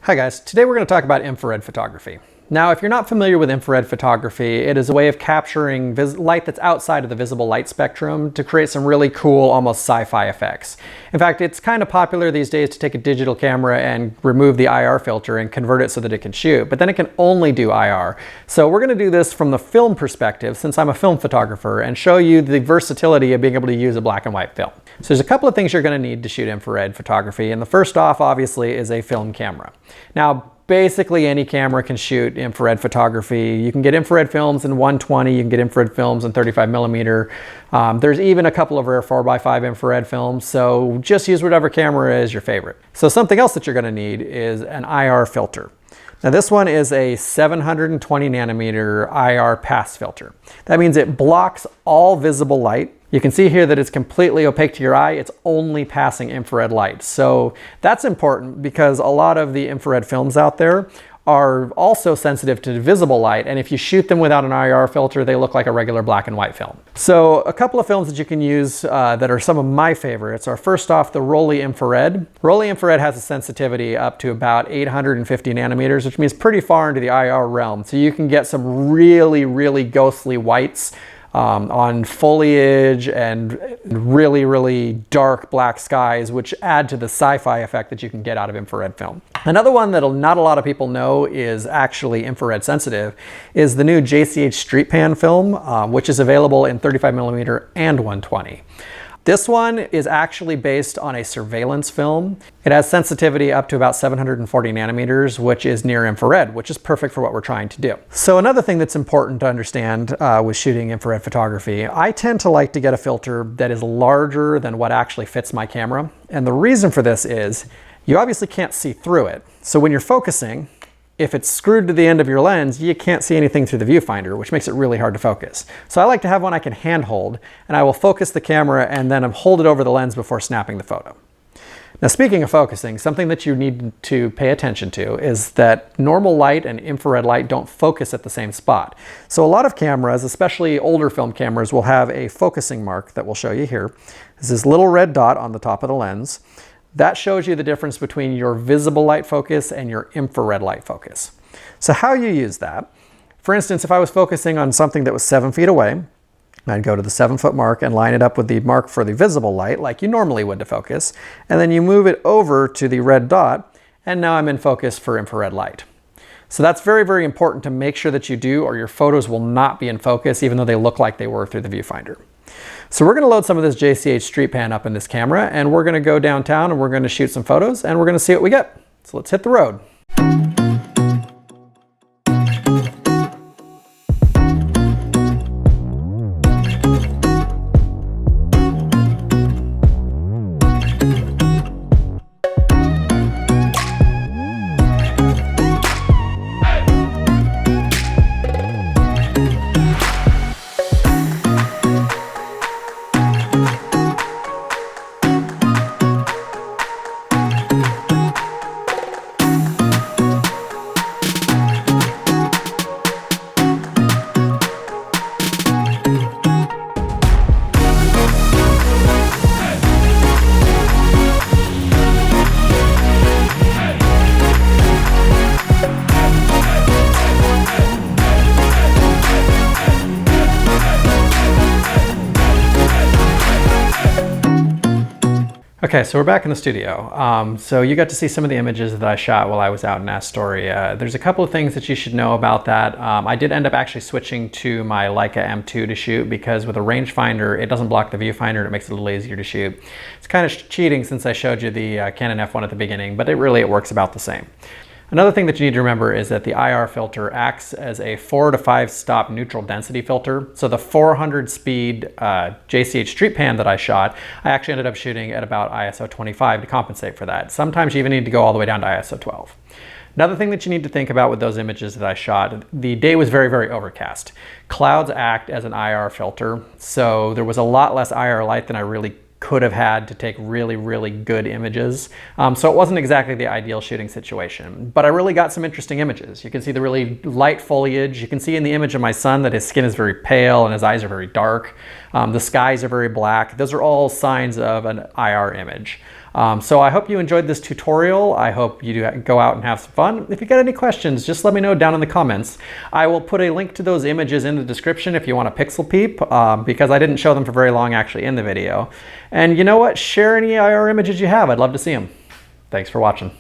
Hi guys, today we're going to talk about infrared photography. Now, if you're not familiar with infrared photography, it is a way of capturing light that's outside of the visible light spectrum to create some really cool, almost sci-fi effects. In fact, it's kind of popular these days to take a digital camera and remove the IR filter and convert it so that it can shoot, but then it can only do IR. So we're going to do this from the film perspective, since I'm a film photographer, and show you the versatility of being able to use a black and white film. So there's a couple of things you're going to need to shoot infrared photography, and the first off, obviously, is a film camera. Now, basically any camera can shoot infrared photography. You can get infrared films in 120, you can get infrared films in 35 millimeter. There's even a couple of rare 4x5 infrared films, so just use whatever camera is your favorite. So something else that you're going to need is an IR filter. Now this one is a 720 nanometer IR pass filter. That means it blocks all visible light. You can see here that it's completely opaque to your eye. It's only passing infrared light. So that's important because a lot of the infrared films out there are also sensitive to visible light, and if you shoot them without an IR filter, they look like a regular black and white film. So a couple of films that you can use that are some of my favorites are, first off, the Rolly infrared. Rolly infrared has a sensitivity up to about 850 nanometers, which means pretty far into the IR realm. So you can get some really, really ghostly whites on foliage and really, really dark black skies, which add to the sci-fi effect that you can get out of infrared film. Another one that not a lot of people know is actually infrared sensitive is the new JCH Street Pan film, which is available in 35 millimeter and 120. This one is actually based on a surveillance film. It has sensitivity up to about 740 nanometers, which is near infrared, which is perfect for what we're trying to do. So another thing that's important to understand with shooting infrared photography, I tend to like to get a filter that is larger than what actually fits my camera. And the reason for this is you obviously can't see through it. So when you're focusing, if it's screwed to the end of your lens, you can't see anything through the viewfinder, which makes it really hard to focus. So I like to have one I can handhold, and I will focus the camera and then hold it over the lens before snapping the photo. Now, speaking of focusing, something that you need to pay attention to is that normal light and infrared light don't focus at the same spot. So a lot of cameras, especially older film cameras, will have a focusing mark that we'll show you here. There's this little red dot on the top of the lens. That shows you the difference between your visible light focus and your infrared light focus. So how you use that, for instance, if I was focusing on something that was 7 feet away, I'd go to the 7-foot mark and line it up with the mark for the visible light like you normally would to focus, and then you move it over to the red dot, and now I'm in focus for infrared light. So that's very, very important to make sure that you do, or your photos will not be in focus even though they look like they were through the viewfinder. So we're going to load some of this JCH Street Pan up in this camera, and we're going to go downtown and we're going to shoot some photos, and we're going to see what we get. So let's hit the road. Okay, so we're back in the studio. So you got to see some of the images that I shot while I was out in Astoria. There's a couple of things that you should know about that. I did end up actually switching to my Leica M2 to shoot because with a rangefinder, it doesn't block the viewfinder and it makes it a little easier to shoot. It's kind of cheating since I showed you the Canon F1 at the beginning, but it works about the same. Another thing that you need to remember is that the IR filter acts as a 4 to 5 stop neutral density filter. So the 400 speed JCH Street Pan that I shot, I actually ended up shooting at about ISO 25 to compensate for that. Sometimes you even need to go all the way down to ISO 12. Another thing that you need to think about with those images that I shot, the day was very, very overcast. Clouds act as an IR filter, so there was a lot less IR light than I really could have had to take really, really good images. So it wasn't exactly the ideal shooting situation, but I really got some interesting images. You can see the really light foliage. You can see in the image of my son that his skin is very pale and his eyes are very dark. The skies are very black. Those are all signs of an IR image. So I hope you enjoyed this tutorial. I hope you do go out and have some fun. If you got any questions, just let me know down in the comments. I will put a link to those images in the description if you want to pixel peep, because I didn't show them for very long actually in the video. And you know what? Share any IR images you have. I'd love to see them. Thanks for watching.